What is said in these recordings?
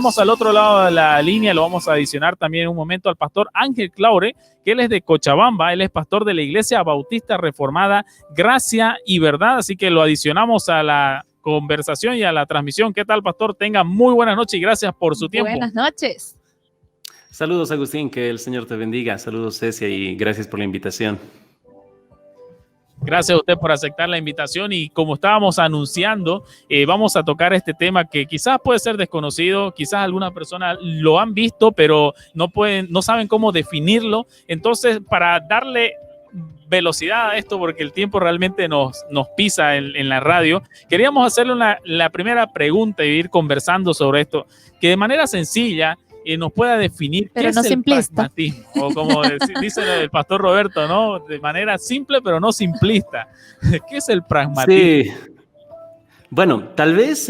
tenemos al otro lado de la línea, lo vamos a adicionar también en un momento, al pastor Ángel Claure, que él es de Cochabamba, él es pastor de la Iglesia Bautista Reformada Gracia y Verdad, así que lo adicionamos a la conversación y a la transmisión. ¿Qué tal, pastor? Tenga muy buenas noches y gracias por su tiempo. Buenas noches. Saludos, Agustín, que el Señor te bendiga. Saludos, Cecia, y gracias por la invitación. Gracias a usted por aceptar la invitación y como estábamos anunciando, vamos a tocar este tema que quizás puede ser desconocido, quizás algunas personas lo han visto, pero no saben cómo definirlo. Entonces, para darle velocidad a esto, porque el tiempo realmente nos pisa en la radio, queríamos hacerle la primera pregunta y ir conversando sobre esto, que de manera sencilla nos pueda definir pero qué no es simplista. el pragmatismo, o como dice el pastor Roberto, ¿no? De manera simple pero no simplista. ¿Qué es el pragmatismo? Sí. Bueno, tal vez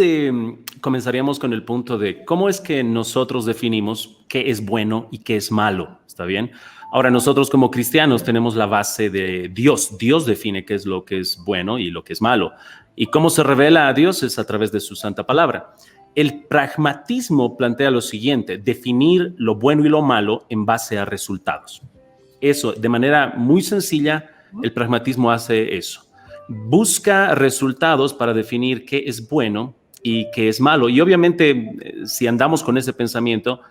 comenzaríamos con el punto de cómo es que nosotros definimos qué es bueno y qué es malo, ¿está bien? Ahora, nosotros como cristianos tenemos la base de Dios. Dios define qué es lo que es bueno y lo que es malo. Y cómo se revela a Dios es a través de su santa palabra. El pragmatismo plantea lo siguiente: definir lo bueno y lo malo en base a resultados. Eso, de manera muy sencilla, el pragmatismo hace eso. Busca resultados para definir qué es bueno y qué es malo. Y obviamente, si andamos con ese pensamiento,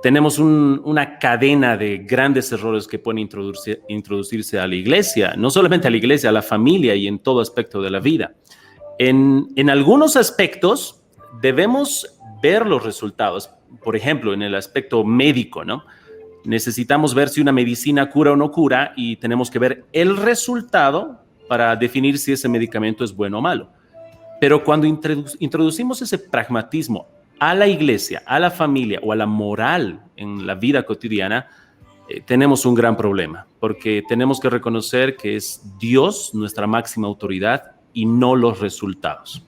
tenemos una cadena de grandes errores que pueden introducirse a la iglesia, no solamente a la iglesia, a la familia y en todo aspecto de la vida. En algunos aspectos debemos ver los resultados. Por ejemplo, en el aspecto médico, ¿no? Necesitamos ver si una medicina cura o no cura y tenemos que ver el resultado para definir si ese medicamento es bueno o malo. Pero cuando introducimos ese pragmatismo a la iglesia, a la familia o a la moral en la vida cotidiana, tenemos un gran problema, porque tenemos que reconocer que es Dios nuestra máxima autoridad y no los resultados.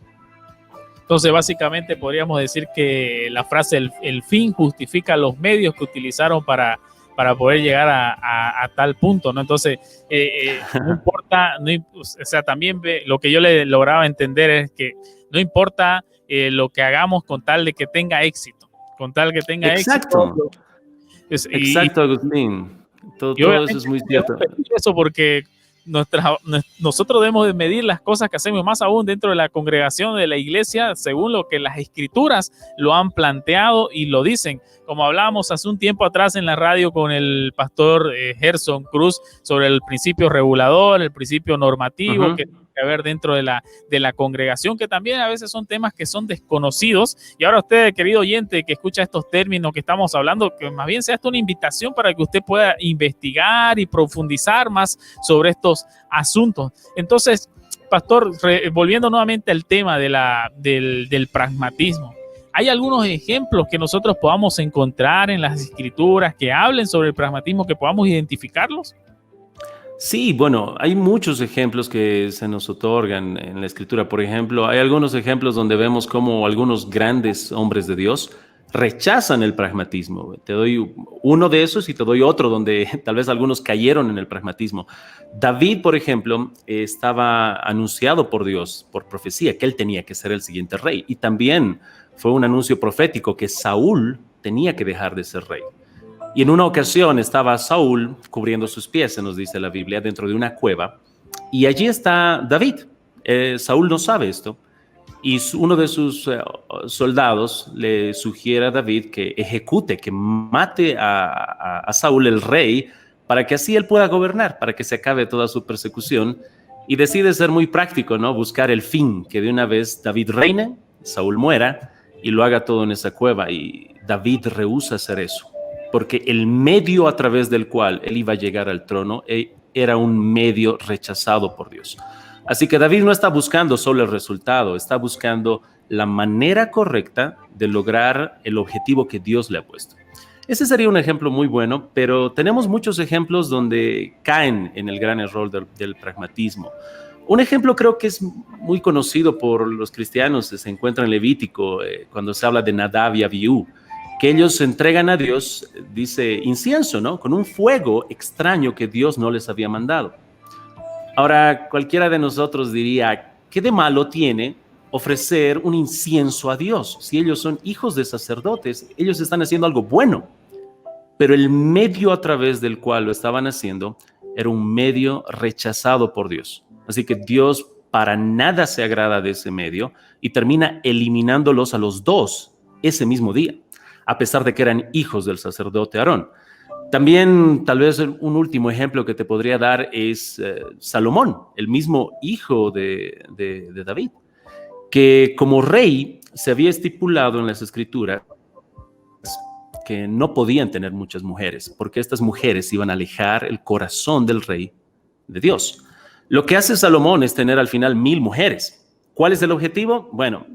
Entonces, básicamente podríamos decir que la frase el fin justifica los medios que utilizaron para poder llegar a tal punto, ¿no? Entonces, no importa, o sea, también lo que yo le lograba entender es que no importa lo que hagamos con tal de que tenga éxito, con tal que tenga Exacto. éxito. Exacto, Agustín. Todo eso es muy cierto. Eso porque nosotros debemos de medir las cosas que hacemos, más aún dentro de la congregación de la iglesia, según lo que las escrituras lo han planteado y lo dicen. Como hablábamos hace un tiempo atrás en la radio con el pastor Gerson Cruz sobre el principio regulador, el principio normativo que tiene que haber dentro de la congregación, que también a veces son temas que son desconocidos. Y ahora usted, querido oyente, que escucha estos términos que estamos hablando, que más bien sea esto una invitación para que usted pueda investigar y profundizar más sobre estos asuntos. Entonces, pastor, volviendo nuevamente al tema del pragmatismo, ¿hay algunos ejemplos que nosotros podamos encontrar en las escrituras que hablen sobre el pragmatismo, que podamos identificarlos? Sí, bueno, hay muchos ejemplos que se nos otorgan en la escritura. Por ejemplo, hay algunos ejemplos donde vemos cómo algunos grandes hombres de Dios rechazan el pragmatismo. Te doy uno de esos y te doy otro donde tal vez algunos cayeron en el pragmatismo. David, por ejemplo, estaba anunciado por Dios, por profecía, que él tenía que ser el siguiente rey. Y también fue un anuncio profético que Saúl tenía que dejar de ser rey. Y en una ocasión estaba Saúl cubriendo sus pies, se nos dice la Biblia, dentro de una cueva. Y allí está David. Saúl no sabe esto. Y uno de sus soldados le sugiere a David que ejecute, que mate a Saúl, el rey, para que así él pueda gobernar, para que se acabe toda su persecución. Y decide ser muy práctico, ¿no? Buscar el fin, que de una vez David reine, Saúl muera y lo haga todo en esa cueva. Y David rehúsa hacer eso, porque el medio a través del cual él iba a llegar al trono era un medio rechazado por Dios. Así que David no está buscando solo el resultado, está buscando la manera correcta de lograr el objetivo que Dios le ha puesto. Ese sería un ejemplo muy bueno, pero tenemos muchos ejemplos donde caen en el gran error del pragmatismo. Un ejemplo creo que es muy conocido por los cristianos, se encuentra en Levítico, cuando se habla de Nadab y Abiú, que ellos entregan a Dios, dice, incienso, ¿no? Con un fuego extraño que Dios no les había mandado. Ahora, cualquiera de nosotros diría, ¿qué de malo tiene ofrecer un incienso a Dios. Si ellos son hijos de sacerdotes, ellos están haciendo algo bueno, pero el medio a través del cual lo estaban haciendo era un medio rechazado por Dios. Así que Dios para nada se agrada de ese medio y termina eliminándolos a los dos ese mismo día, a pesar de que eran hijos del sacerdote Aarón. También, tal vez un último ejemplo que te podría dar es Salomón, el mismo hijo de David, que como rey se había estipulado en las escrituras que no podían tener muchas mujeres, porque estas mujeres iban a alejar el corazón del rey de Dios. Lo que hace Salomón es tener al final 1000 mujeres. ¿Cuál es el objetivo? Bueno,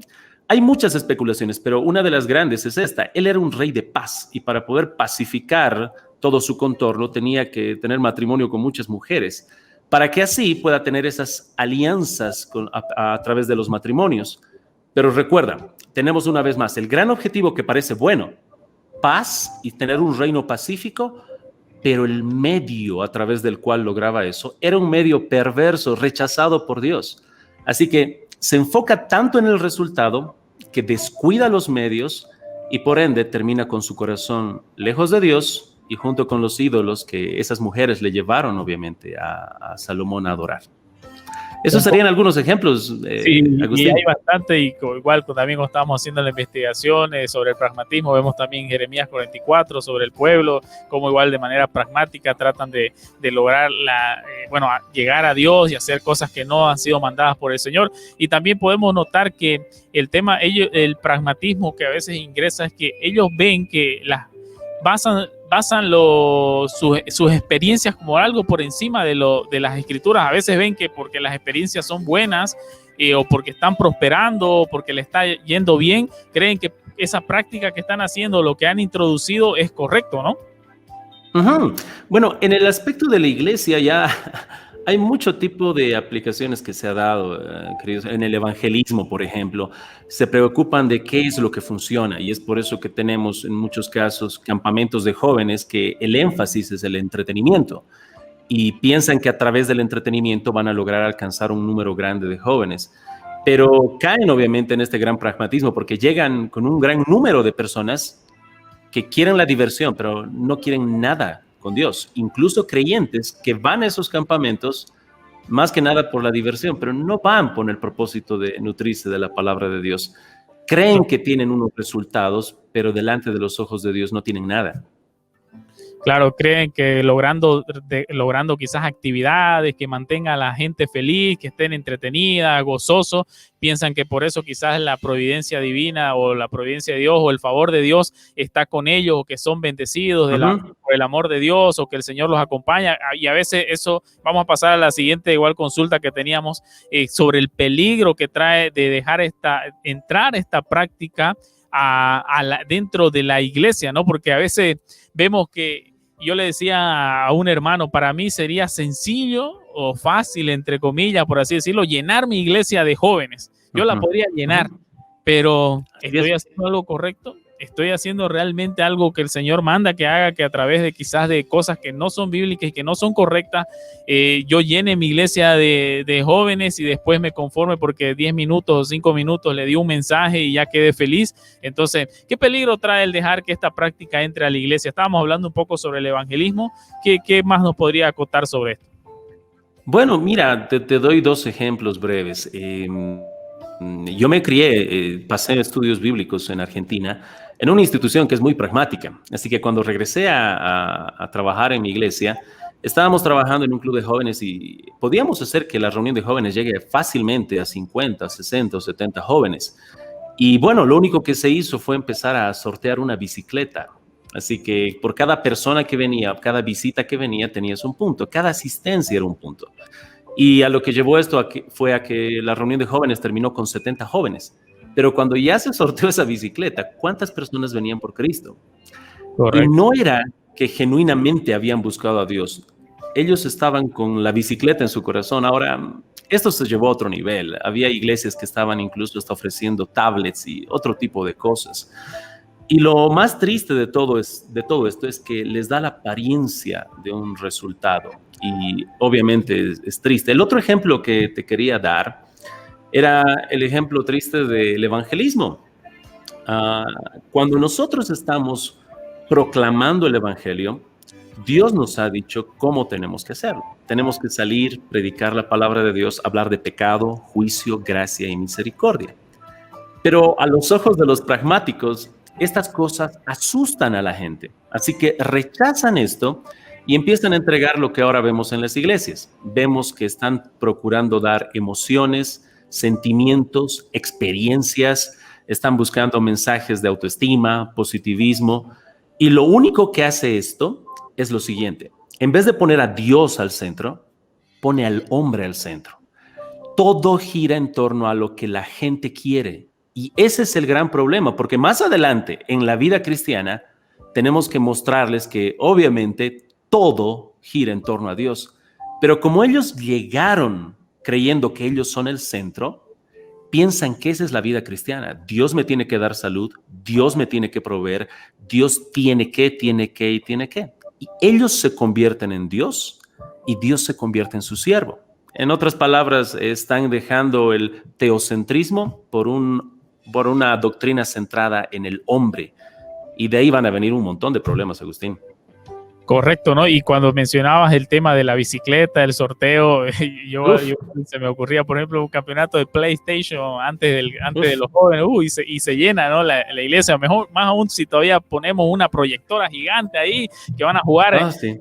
hay muchas especulaciones, pero una de las grandes es esta. Él era un rey de paz y para poder pacificar todo su contorno tenía que tener matrimonio con muchas mujeres, para que así pueda tener esas alianzas a través de los matrimonios. Pero recuerda, tenemos una vez más el gran objetivo que parece bueno, paz y tener un reino pacífico, pero el medio a través del cual lograba eso era un medio perverso, rechazado por Dios. Así que se enfoca tanto en el resultado que descuida los medios y por ende termina con su corazón lejos de Dios y junto con los ídolos que esas mujeres le llevaron obviamente a Salomón a adorar. Esos serían algunos ejemplos, sí, Agustín. Y hay bastante, y igual también cuando estábamos haciendo la investigación sobre el pragmatismo, vemos también Jeremías 44 sobre el pueblo, como igual de manera pragmática tratan de lograr llegar a Dios y hacer cosas que no han sido mandadas por el Señor. Y también podemos notar que el pragmatismo que a veces ingresa es que ellos ven que basan sus experiencias como algo por encima de las escrituras. A veces ven que porque las experiencias son buenas o porque están prosperando o porque le está yendo bien, creen que esa práctica que están haciendo, lo que han introducido es correcto, ¿no? Uh-huh. Bueno, en el aspecto de la iglesia ya hay mucho tipo de aplicaciones que se ha dado, queridos. En el evangelismo, por ejemplo, se preocupan de qué es lo que funciona y es por eso que tenemos en muchos casos campamentos de jóvenes que el énfasis es el entretenimiento y piensan que a través del entretenimiento van a lograr alcanzar un número grande de jóvenes. Pero caen obviamente en este gran pragmatismo porque llegan con un gran número de personas que quieren la diversión, pero no quieren nada con Dios, incluso creyentes que van a esos campamentos más que nada por la diversión, pero no van por el propósito de nutrirse de la palabra de Dios. Creen que tienen unos resultados, pero delante de los ojos de Dios no tienen nada. Claro, creen que logrando quizás actividades que mantengan a la gente feliz, que estén entretenidas, gozosos, piensan que por eso quizás la providencia divina o la providencia de Dios o el favor de Dios está con ellos o que son bendecidos por el amor de Dios o que el Señor los acompaña. Y a veces eso, vamos a pasar a la siguiente igual consulta que teníamos sobre el peligro que trae de dejar entrar esta práctica dentro de la iglesia, ¿no? Porque a veces vemos que yo le decía a un hermano, para mí sería sencillo o fácil, entre comillas, por así decirlo, llenar mi iglesia de jóvenes. Yo la podría llenar, pero ¿estoy haciendo algo correcto? ¿Estoy haciendo realmente algo que el Señor manda que haga, que a través de quizás de cosas que no son bíblicas y que no son correctas, yo llene mi iglesia de jóvenes y después me conforme porque 10 minutos o 5 minutos le di un mensaje y ya quedé feliz? Entonces, ¿qué peligro trae el dejar que esta práctica entre a la iglesia? Estábamos hablando un poco sobre el evangelismo. ¿Qué más nos podría acotar sobre esto? Bueno, mira, te doy 2 ejemplos breves. Yo me crié, pasé estudios bíblicos en Argentina, en una institución que es muy pragmática. Así que cuando regresé a trabajar en mi iglesia, estábamos trabajando en un club de jóvenes y podíamos hacer que la reunión de jóvenes llegue fácilmente a 50, 60 o 70 jóvenes. Y bueno, lo único que se hizo fue empezar a sortear una bicicleta. Así que por cada persona que venía, cada visita que venía, tenías un punto. Cada asistencia era un punto. Y a lo que llevó esto fue a que la reunión de jóvenes terminó con 70 jóvenes. Pero cuando ya se sorteó esa bicicleta, ¿cuántas personas venían por Cristo? Correcto. Y no era que genuinamente habían buscado a Dios. Ellos estaban con la bicicleta en su corazón. Ahora, esto se llevó a otro nivel. Había iglesias que estaban incluso hasta ofreciendo tablets y otro tipo de cosas. Y lo más triste de todo esto es que les da la apariencia de un resultado. Y obviamente es triste. El otro ejemplo que te quería dar Era el ejemplo triste del evangelismo. Ah, Cuando nosotros estamos proclamando el evangelio, Dios nos ha dicho cómo tenemos que hacerlo. Tenemos que salir, predicar la palabra de Dios, hablar de pecado, juicio, gracia y misericordia. Pero a los ojos de los pragmáticos, estas cosas asustan a la gente. Así que rechazan esto y empiezan a entregar lo que ahora vemos en las iglesias. Vemos que están procurando dar emociones, sentimientos, experiencias, están buscando mensajes de autoestima, positivismo. Y lo único que hace esto es lo siguiente. En vez de poner a Dios al centro, pone al hombre al centro. Todo gira en torno a lo que la gente quiere. Y ese es el gran problema, porque más adelante en la vida cristiana tenemos que mostrarles que obviamente todo gira en torno a Dios. Pero como ellos llegaron creyendo que ellos son el centro, piensan que esa es la vida cristiana. Dios me tiene que dar salud, Dios me tiene que proveer, Dios tiene que. Y ellos se convierten en Dios y Dios se convierte en su siervo. En otras palabras, están dejando el teocentrismo por una doctrina centrada en el hombre. Y de ahí van a venir un montón de problemas, Agustín. Correcto, ¿no? Y cuando mencionabas el tema de la bicicleta, el sorteo, yo se me ocurría, por ejemplo, un campeonato de PlayStation antes de los jóvenes, y se llena, ¿no? La iglesia, mejor, más aún si todavía ponemos una proyectora gigante ahí que van a jugar. Sí.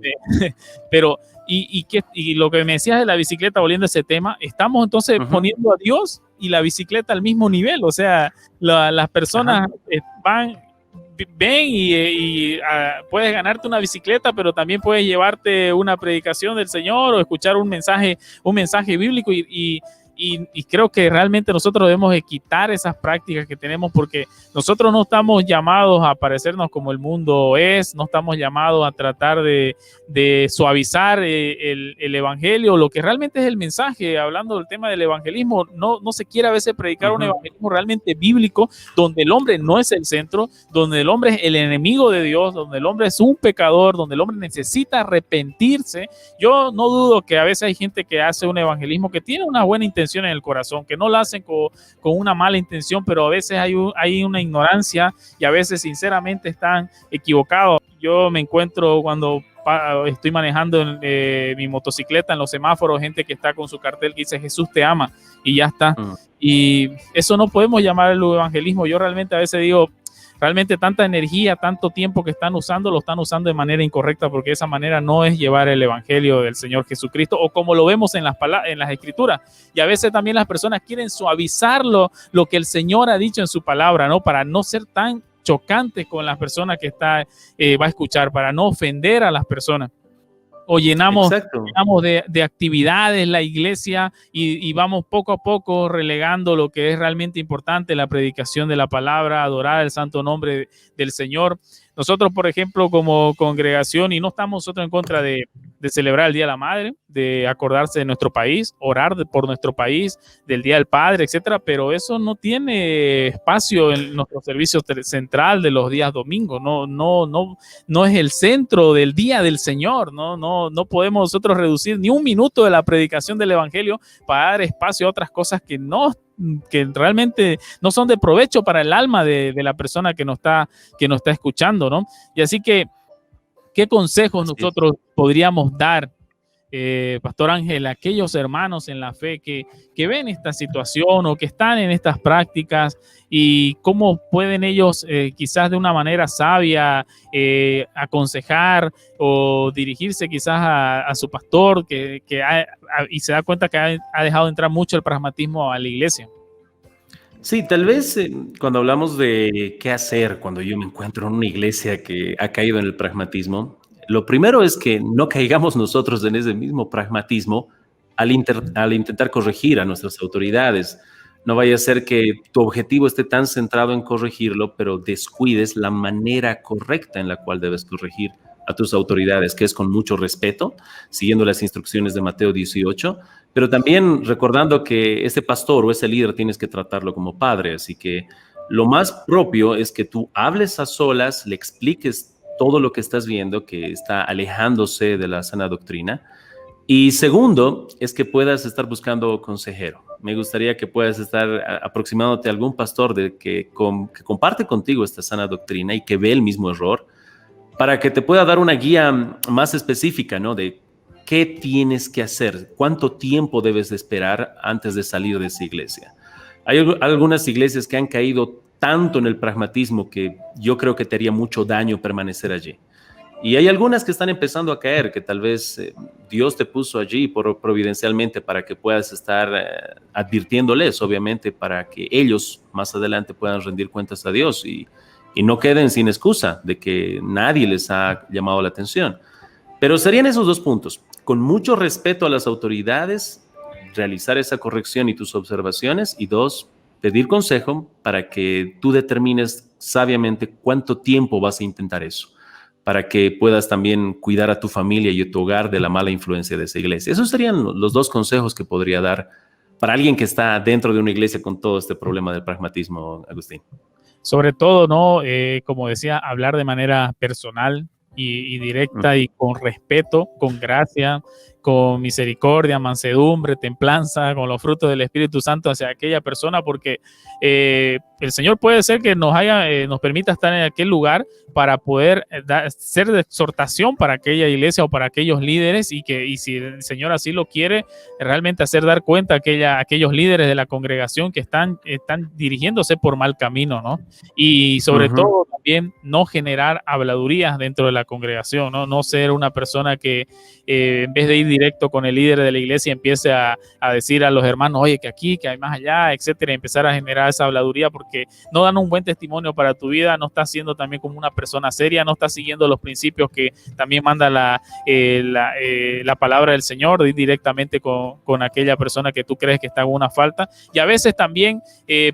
Pero, y lo que me decías de la bicicleta, volviendo a ese tema, estamos entonces poniendo a Dios y la bicicleta al mismo nivel, o sea, las personas ven y puedes ganarte una bicicleta, pero también puedes llevarte una predicación del Señor o escuchar un mensaje bíblico y creo que realmente nosotros debemos de quitar esas prácticas que tenemos, porque nosotros no estamos llamados a parecernos como el mundo es, no estamos llamados a tratar de suavizar el evangelio, lo que realmente es el mensaje. Hablando del tema del evangelismo, no se quiere a veces predicar un evangelismo realmente bíblico, donde el hombre no es el centro, donde el hombre es el enemigo de Dios, donde el hombre es un pecador, donde el hombre necesita arrepentirse. Yo no dudo que a veces hay gente que hace un evangelismo que tiene una buena intención en el corazón, que no lo hacen con una mala intención, pero a veces hay una ignorancia y a veces sinceramente están equivocados. Yo me encuentro cuando estoy manejando mi motocicleta en los semáforos, gente que está con su cartel que dice Jesús te ama y ya está. Y eso no podemos llamarlo evangelismo. Yo realmente a veces digo, realmente tanta energía, tanto tiempo que están usando, lo están usando de manera incorrecta, porque esa manera no es llevar el evangelio del Señor Jesucristo, o como lo vemos en las escrituras. Y a veces también las personas quieren suavizar lo que el Señor ha dicho en su palabra, ¿no? Para no ser tan chocantes con las personas que va a escuchar, para no ofender a las personas. O llenamos de actividades la iglesia y vamos poco a poco relegando lo que es realmente importante, la predicación de la palabra, adorar el santo nombre del Señor. Nosotros, por ejemplo, como congregación, y no estamos nosotros en contra de celebrar el Día de la Madre, de acordarse de nuestro país, orar por nuestro país, del Día del Padre, etcétera, pero eso no tiene espacio en nuestro servicio central de los días domingos. No es el centro del día del Señor. No podemos nosotros reducir ni un minuto de la predicación del evangelio para dar espacio a otras cosas que realmente no son de provecho para el alma de la persona que nos está escuchando, ¿no? Y así que, ¿qué consejos nosotros podríamos dar, Pastor Ángel, a aquellos hermanos en la fe que ven esta situación o que están en estas prácticas, y cómo pueden ellos quizás de una manera sabia aconsejar o dirigirse quizás a su pastor y se da cuenta que ha dejado entrar mucho el pragmatismo a la iglesia? Sí, tal vez cuando hablamos de qué hacer cuando yo me encuentro en una iglesia que ha caído en el pragmatismo, lo primero es que no caigamos nosotros en ese mismo pragmatismo al intentar corregir a nuestras autoridades. No vaya a ser que tu objetivo esté tan centrado en corregirlo, pero descuides la manera correcta en la cual debes corregir a tus autoridades, que es con mucho respeto, siguiendo las instrucciones de Mateo 18, pero también recordando que ese pastor o ese líder tienes que tratarlo como padre. Así que lo más propio es que tú hables a solas, le expliques todo lo que estás viendo que está alejándose de la sana doctrina. Y segundo, es que puedas estar buscando consejero. me gustaría que puedas estar aproximándote a algún pastor que comparte contigo esta sana doctrina y que ve el mismo error, para que te pueda dar una guía más específica, ¿no? De qué tienes que hacer, cuánto tiempo debes de esperar antes de salir de esa iglesia. Hay algunas iglesias que han caído tanto en el pragmatismo que yo creo que te haría mucho daño permanecer allí. Y hay algunas que están empezando a caer, que tal vez Dios te puso allí providencialmente para que puedas estar advirtiéndoles, obviamente, para que ellos más adelante puedan rendir cuentas a Dios y no queden sin excusa de que nadie les ha llamado la atención. Pero serían esos dos puntos: con mucho respeto a las autoridades, realizar esa corrección y tus observaciones, y dos, pedir consejo para que tú determines sabiamente cuánto tiempo vas a intentar eso, para que puedas también cuidar a tu familia y a tu hogar de la mala influencia de esa iglesia. Esos serían los dos consejos que podría dar para alguien que está dentro de una iglesia con todo este problema del pragmatismo, Agustín. Sobre todo, ¿no? Como decía, hablar de manera personal y directa y con respeto, con gracia, con misericordia, mansedumbre, templanza, con los frutos del Espíritu Santo hacia aquella persona, porque el Señor puede ser que nos permita estar en aquel lugar para poder ser de exhortación para aquella iglesia o para aquellos líderes, y si el Señor así lo quiere, realmente hacer dar cuenta a aquellos líderes de la congregación que están dirigiéndose por mal camino, ¿no? Y sobre todo también no generar habladurías dentro de la congregación, ¿no? No ser una persona que en vez de ir directo con el líder de la iglesia empiece a decir a los hermanos, oye, que aquí, que hay más allá, etcétera, y empezar a generar esa habladuría, porque no dan un buen testimonio para tu vida, no estás siendo también como una persona seria, no estás siguiendo los principios que también manda la palabra del Señor directamente con aquella persona que tú crees que está en una falta. Y a veces también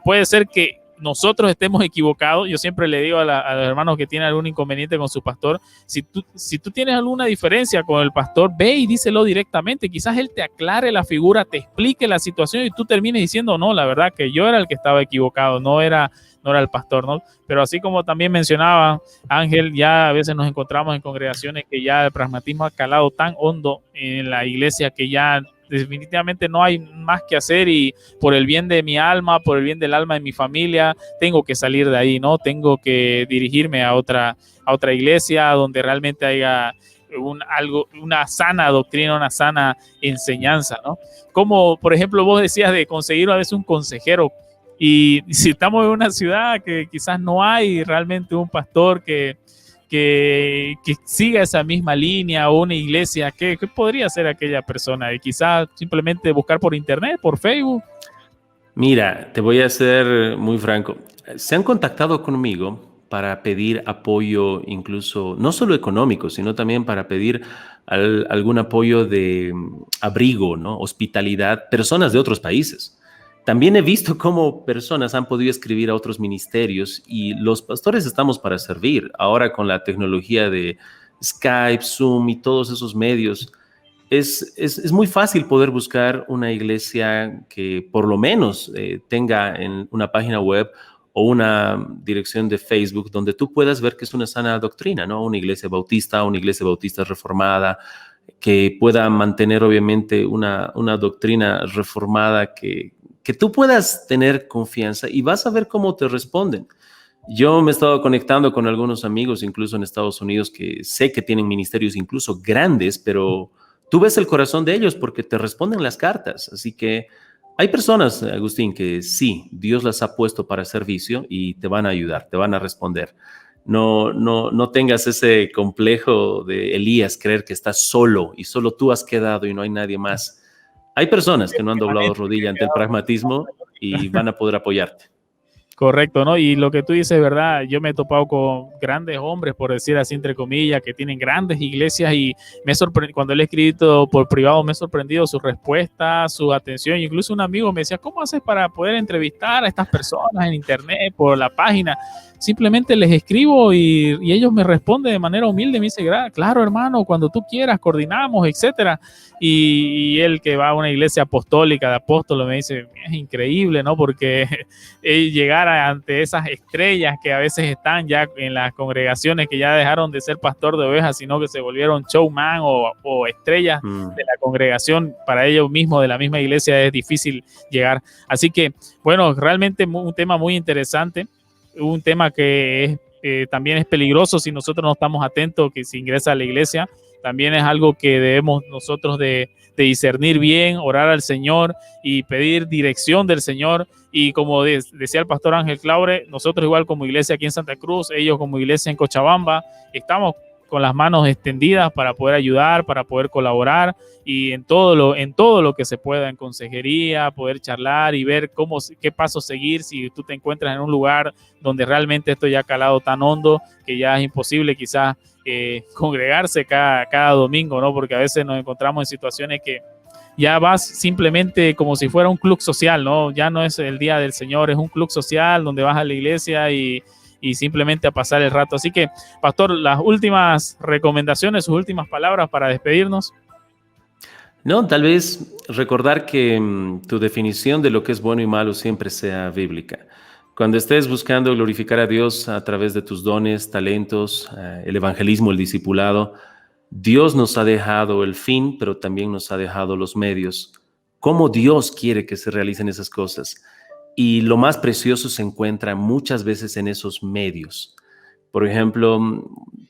puede ser que nosotros estemos equivocados. Yo siempre le digo a los hermanos que tienen algún inconveniente con su pastor, si tú tienes alguna diferencia con el pastor, ve y díselo directamente. Quizás él te aclare la figura, te explique la situación y tú termines diciendo, no, la verdad que yo era el que estaba equivocado, no era el pastor, ¿no? Pero así como también mencionaba Ángel, ya a veces nos encontramos en congregaciones que ya el pragmatismo ha calado tan hondo en la iglesia que ya definitivamente no hay más que hacer, y por el bien de mi alma, por el bien del alma de mi familia, tengo que salir de ahí, ¿no? Tengo que dirigirme a otra iglesia donde realmente haya una sana doctrina, una sana enseñanza, ¿no? Como por ejemplo vos decías de conseguir a veces un consejero, y si estamos en una ciudad que quizás no hay realmente un pastor que siga esa misma línea, o una iglesia, ¿qué podría hacer aquella persona? Y quizás simplemente buscar por internet, por Facebook. Mira, te voy a ser muy franco. Se han contactado conmigo para pedir apoyo, incluso no solo económico, sino también para pedir algún apoyo de abrigo, ¿no? Hospitalidad, personas de otros países. También he visto cómo personas han podido escribir a otros ministerios, y los pastores estamos para servir. Ahora con la tecnología de Skype, Zoom y todos esos medios, es muy fácil poder buscar una iglesia que por lo menos tenga en una página web o una dirección de Facebook donde tú puedas ver que es una sana doctrina, ¿no? Una iglesia bautista reformada, que pueda mantener obviamente una doctrina reformada que tú puedas tener confianza, y vas a ver cómo te responden. Yo me he estado conectando con algunos amigos, incluso en Estados Unidos, que sé que tienen ministerios incluso grandes, pero tú ves el corazón de ellos porque te responden las cartas. Así que hay personas, Agustín, que sí, Dios las ha puesto para servicio y te van a ayudar, te van a responder. No tengas ese complejo de Elías, creer que estás solo y solo tú has quedado y no hay nadie más. Hay personas que no han doblado rodilla ante el pragmatismo y van a poder apoyarte. Correcto, ¿no? Y lo que tú dices, ¿verdad? Yo me he topado con grandes hombres, por decir así, entre comillas, que tienen grandes iglesias, y cuando le he escrito por privado, me he sorprendido su respuesta, su atención. Incluso un amigo me decía, ¿cómo haces para poder entrevistar a estas personas en internet, por la página? Simplemente les escribo y ellos me responden de manera humilde, me dice, claro, hermano, cuando tú quieras, coordinamos, etcétera. Y él, que va a una iglesia apostólica de apóstoles, me dice, es increíble, ¿no? Porque llegar brillar ante esas estrellas que a veces están ya en las congregaciones, que ya dejaron de ser pastor de ovejas, sino que se volvieron showman o estrellas de la congregación. Para ellos mismos, de la misma iglesia, es difícil llegar. Así que, bueno, realmente un tema muy interesante, un tema que también es peligroso si nosotros no estamos atentos, que se ingresa a la iglesia. También es algo que debemos nosotros de discernir bien, orar al Señor y pedir dirección del Señor. Y como decía el pastor Ángel Claure, nosotros igual como iglesia aquí en Santa Cruz, ellos como iglesia en Cochabamba, estamos con las manos extendidas para poder ayudar, para poder colaborar y en todo lo que se pueda, en consejería, poder charlar y ver qué pasos seguir si tú te encuentras en un lugar donde realmente esto ya ha calado tan hondo que ya es imposible quizás congregarse cada domingo, ¿no? Porque a veces nos encontramos en situaciones que ya vas simplemente como si fuera un club social, ¿no? Ya no es el día del Señor, es un club social donde vas a la iglesia y simplemente a pasar el rato. Así que, pastor, las últimas recomendaciones, sus últimas palabras para despedirnos. No, tal vez recordar que tu definición de lo que es bueno y malo siempre sea bíblica. Cuando estés buscando glorificar a Dios a través de tus dones, talentos, el evangelismo, el discipulado, Dios nos ha dejado el fin, pero también nos ha dejado los medios. ¿Cómo Dios quiere que se realicen esas cosas? Y lo más precioso se encuentra muchas veces en esos medios. Por ejemplo,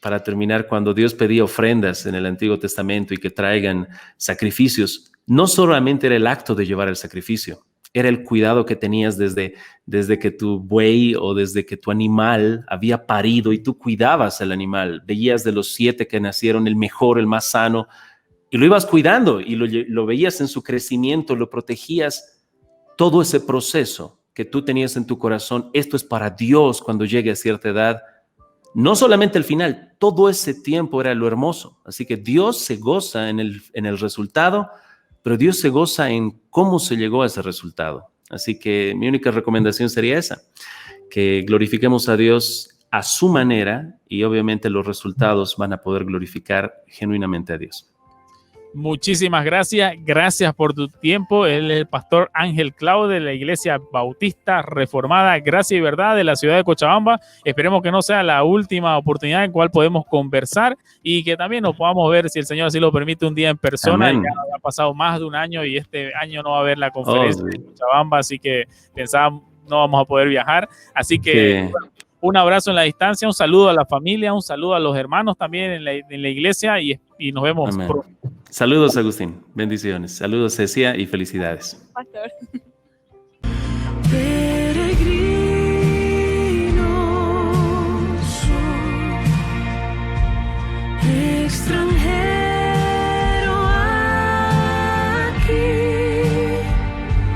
para terminar, cuando Dios pedía ofrendas en el Antiguo Testamento y que traigan sacrificios, no solamente era el acto de llevar el sacrificio, era el cuidado que tenías desde que tu buey o desde que tu animal había parido y tú cuidabas al animal. Veías de los 7 que nacieron el mejor, el más sano, y lo ibas cuidando y lo veías en su crecimiento, lo protegías. Todo ese proceso que tú tenías en tu corazón, esto es para Dios cuando llegue a cierta edad. No solamente el final, todo ese tiempo era lo hermoso. Así que Dios se goza en el resultado, pero Dios se goza en cómo se llegó a ese resultado. Así que mi única recomendación sería esa, que glorifiquemos a Dios a su manera y obviamente los resultados van a poder glorificar genuinamente a Dios. Muchísimas gracias por tu tiempo. Él es el pastor Ángel Claure de la Iglesia Bautista Reformada Gracia y Verdad de la ciudad de Cochabamba. Esperemos que no sea la última oportunidad en cual podemos conversar y que también nos podamos ver, si el Señor así lo permite, un día en persona. Ya ha pasado más de un año y este año no va a haber la conferencia de Cochabamba, así que pensábamos no vamos a poder viajar. Así que un abrazo en la distancia, un saludo a la familia, un saludo a los hermanos también en la iglesia y nos vemos pronto. Saludos, Agustín. Bendiciones. Saludos, Cecia, y felicidades. Pastor. Peregrino soy, extranjero.